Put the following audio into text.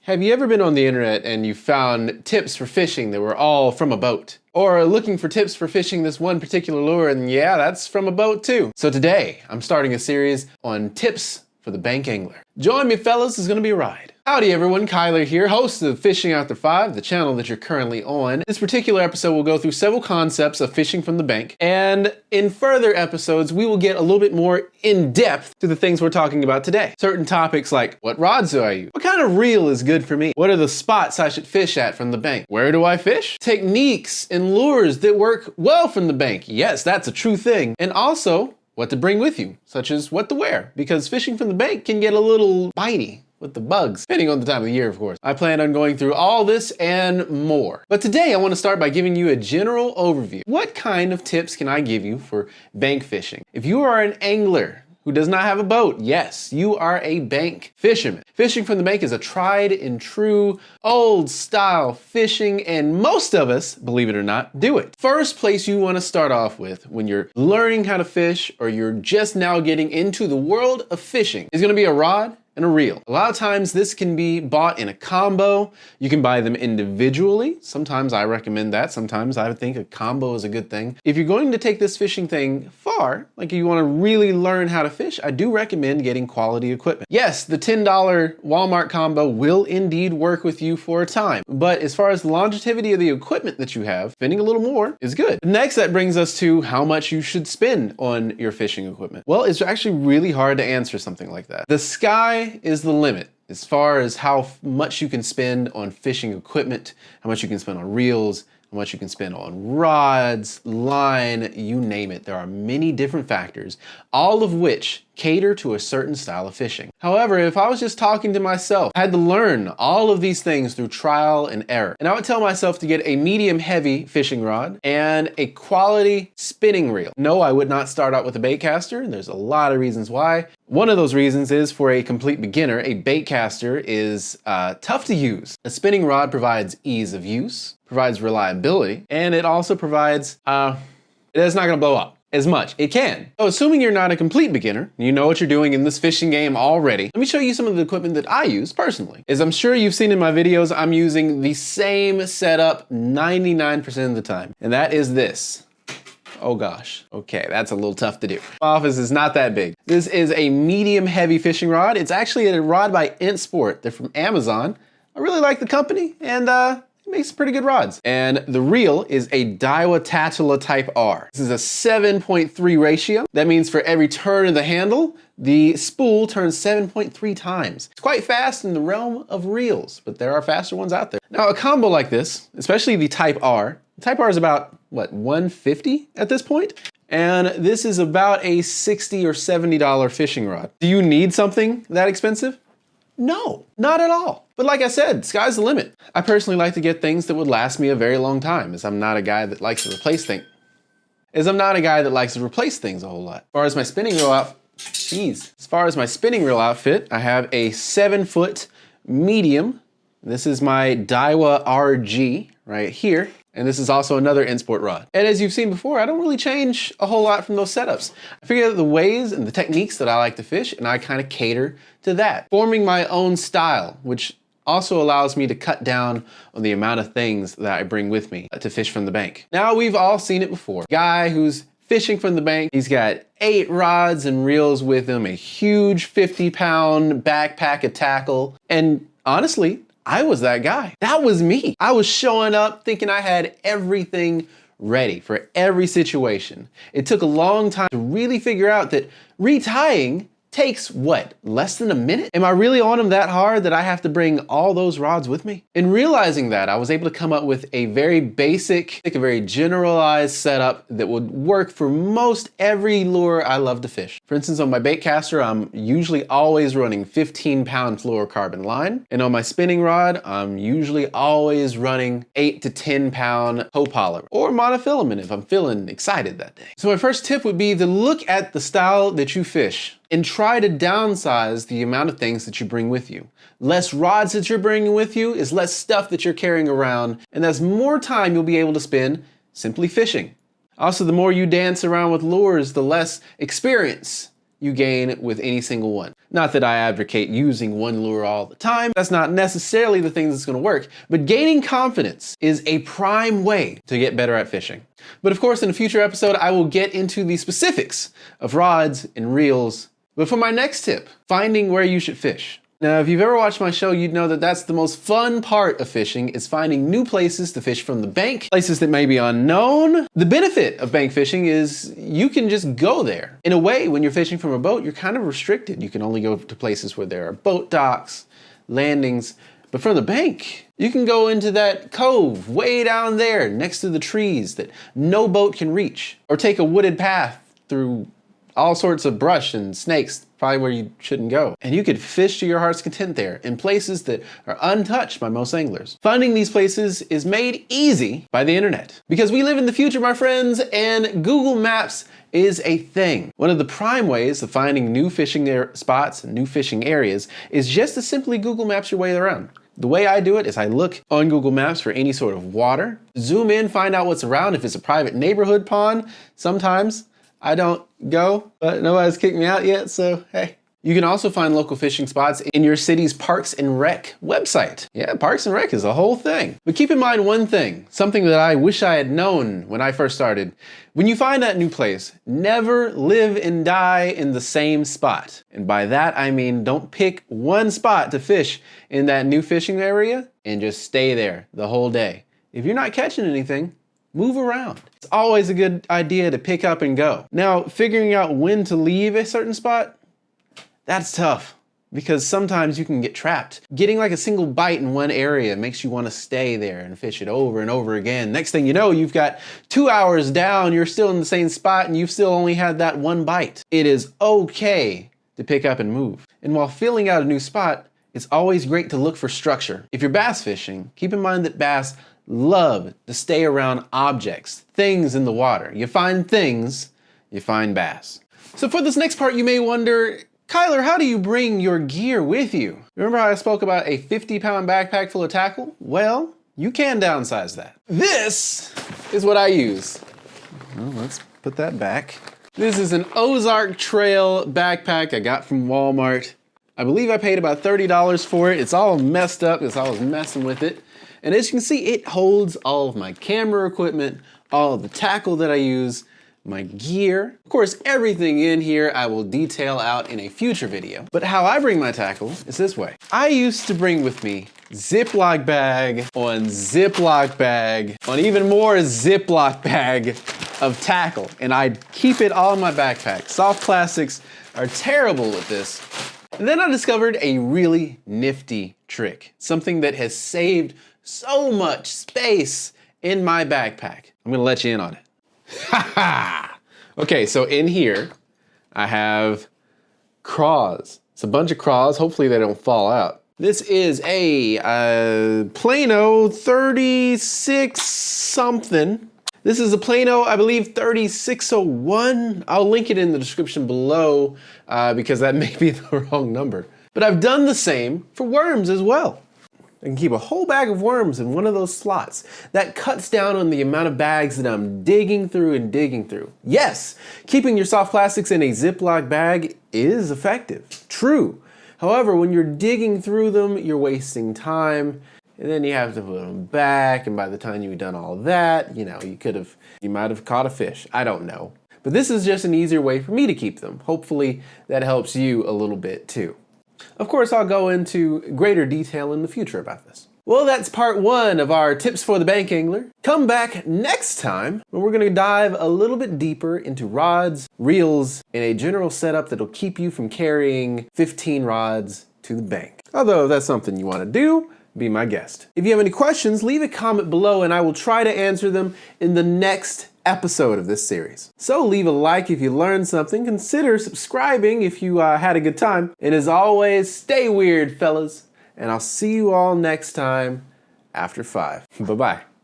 Have you ever been on the internet and you found tips for fishing that were all from a boat? Or looking for tips for fishing this one particular lure and yeah, that's from a boat too. So today, I'm starting a series on tips for the bank angler. Join me fellas, it's gonna be a ride. Howdy everyone, Kyler here, host of Fishing After 5, the channel that you're currently on. This particular episode will go through several concepts of fishing from the bank, and in further episodes, we will get a little bit more in depth to the things we're talking about today. Certain topics like, what rods do I use? What kind of reel is good for me? What are the spots I should fish at from the bank? Where do I fish? Techniques and lures that work well from the bank. Yes, that's a true thing. And also, what to bring with you, such as what to wear, because fishing from the bank can get a little bitey with the bugs, depending on the time of the year, of course. I plan on going through all this and more. But today I want to start by giving you a general overview. What kind of tips can I give you for bank fishing? If you are an angler who does not have a boat, yes, you are a bank fisherman. Fishing from the bank is a tried and true, old style fishing, and most of us, believe it or not, do it. First place you want to start off with when you're learning how to fish or you're just now getting into the world of fishing is going to be a rod and a reel. A lot of times this can be bought in a combo. You can buy them individually. Sometimes I recommend that. Sometimes I think a combo is a good thing. If you're going to take this fishing thing far, like you want to really learn how to fish, I do recommend getting quality equipment. Yes, the $10 Walmart combo will indeed work with you for a time, but as far as the longevity of the equipment that you have, spending a little more is good. Next, that brings us to how much you should spend on your fishing equipment. Well, it's actually really hard to answer something like that. The sky is the limit as far as how much you can spend on fishing equipment, how much you can spend on reels, how much you can spend on rods, line, you name it. There are many different factors, all of which cater to a certain style of fishing. However, if I was just talking to myself, I had to learn all of these things through trial and error. And I would tell myself to get a medium heavy fishing rod and a quality spinning reel. No, I would not start out with a bait caster, and there's a lot of reasons why. One of those reasons is for a complete beginner, a bait caster is tough to use. A spinning rod provides ease of use, provides reliability, and it also provides, it's not gonna blow up as much. It can. So assuming you're not a complete beginner, you know what you're doing in this fishing game already, let me show you some of the equipment that I use personally. As I'm sure you've seen in my videos, I'm using the same setup 99% of the time, and that is this. Oh gosh, okay, that's a little tough to do. My office is not that big. This is a medium heavy fishing rod. It's actually a rod by Sport. They're from Amazon. I really like the company, and it makes pretty good rods. And the reel is a Daiwa Tatula Type R. This is a 7.3 ratio. That means for every turn of the handle, the spool turns 7.3 times. It's quite fast in the realm of reels, but there are faster ones out there. Now, a combo like this, especially the Type R is about, what, $150 at this point? And this is about a $60 or $70 fishing rod. Do you need something that expensive? No, not at all. But like I said, sky's the limit. I personally like to get things that would last me a very long time, as I'm not a guy that likes to replace things. As a whole lot. As far as my spinning reel outfit, I have a 7-foot medium. This is my Daiwa RG right here. And this is also another Sport rod. And as you've seen before, I don't really change a whole lot from those setups. I figure out the ways and the techniques that I like to fish, and I kind of cater to that. Forming my own style, which also allows me to cut down on the amount of things that I bring with me to fish from the bank. Now, we've all seen it before. Guy who's fishing from the bank, he's got 8 rods and reels with him, a huge 50-pound backpack of tackle, and honestly, I was that guy. That was me. I was showing up thinking I had everything ready for every situation. It took a long time to really figure out that retying takes, what, less than a minute? Am I really on them that hard that I have to bring all those rods with me? In realizing that, I was able to come up with a very basic, a very generalized setup that would work for most every lure I love to fish. For instance, on my bait caster, I'm usually always running 15-pound fluorocarbon line. And on my spinning rod, I'm usually always running 8 to 10-pound copolymer or monofilament if I'm feeling excited that day. So my first tip would be to look at the style that you fish and try to downsize the amount of things that you bring with you. Less rods that you're bringing with you is less stuff that you're carrying around, and that's more time you'll be able to spend simply fishing. Also, the more you dance around with lures, the less experience you gain with any single one. Not that I advocate using one lure all the time. That's not necessarily the thing that's gonna work, but gaining confidence is a prime way to get better at fishing. But of course, in a future episode, I will get into the specifics of rods and reels. But for my next tip, finding where you should fish. Now, if you've ever watched my show, you'd know that that's the most fun part of fishing, is finding new places to fish from the bank, places that may be unknown. The benefit of bank fishing is you can just go there. In a way, when you're fishing from a boat, you're kind of restricted. You can only go to places where there are boat docks, landings, but from the bank, you can go into that cove way down there next to the trees that no boat can reach, or take a wooded path through all sorts of brush and snakes, probably where you shouldn't go. And you could fish to your heart's content there in places that are untouched by most anglers. Finding these places is made easy by the internet. Because we live in the future, my friends, and Google Maps is a thing. One of the prime ways of finding new fishing spots and new fishing areas is just to simply Google Maps your way around. The way I do it is I look on Google Maps for any sort of water, zoom in, find out what's around. If it's a private neighborhood pond, sometimes I don't go, but nobody's kicked me out yet, so hey. You can also find local fishing spots in your city's Parks and Rec website. Yeah, Parks and Rec is a whole thing. But keep in mind one thing, something that I wish I had known when I first started. When you find that new place, never live and die in the same spot. And by that, I mean don't pick one spot to fish in that new fishing area and just stay there the whole day. If you're not catching anything, move around. It's always a good idea to pick up and go. Now, figuring out when to leave a certain spot, that's tough because sometimes you can get trapped. Getting like a single bite in one area makes you want to stay there and fish it over and over again. Next thing you know, you've got 2 hours down, you're still in the same spot and you've still only had that one bite. It is okay to pick up and move. And while filling out a new spot, it's always great to look for structure. If you're bass fishing, keep in mind that bass love to stay around objects, things in the water. You find things, you find bass. So for this next part, you may wonder, Kyler, how do you bring your gear with you? Remember how I spoke about a 50-pound backpack full of tackle? Well, you can downsize that. This is what I use. Well, let's put that back. This is an Ozark Trail backpack I got from Walmart. I believe I paid about $30 for it. It's all messed up because I was messing with it. And as you can see, it holds all of my camera equipment, all of the tackle that I use, my gear. Of course, everything in here I will detail out in a future video. But how I bring my tackle is this way. I used to bring with me Ziploc bag on Ziploc bag on even more Ziploc bag of tackle. And I'd keep it all in my backpack. Soft plastics are terrible with this. And then I discovered a really nifty trick. Something that has saved so much space in my backpack. I'm gonna let you in on it. Ha ha! Okay, so in here, I have craws. It's a bunch of craws. Hopefully they don't fall out. This is a Plano 36 something. This is a Plano, I believe 3601. I'll link it in the description below because that may be the wrong number. But I've done the same for worms as well. I can keep a whole bag of worms in one of those slots. That cuts down on the amount of bags that I'm digging through and digging through. Yes, keeping your soft plastics in a Ziploc bag is effective, true. However, when you're digging through them, you're wasting time, and then you have to put them back, and by the time you've done all that, you might have caught a fish. I don't know. But this is just an easier way for me to keep them. Hopefully that helps you a little bit too. Of course, I'll go into greater detail in the future about this. Well, that's part 1 of our tips for the bank angler. Come back next time when we're gonna dive a little bit deeper into rods, reels, and a general setup that'll keep you from carrying 15 rods to the bank. Although if that's something you wanna do, be my guest. If you have any questions, leave a comment below and I will try to answer them in the next episode of this series. So leave a like if you learned something, consider subscribing if you had a good time, and as always, stay weird, fellas, and I'll see you all next time after 5. Bye-bye.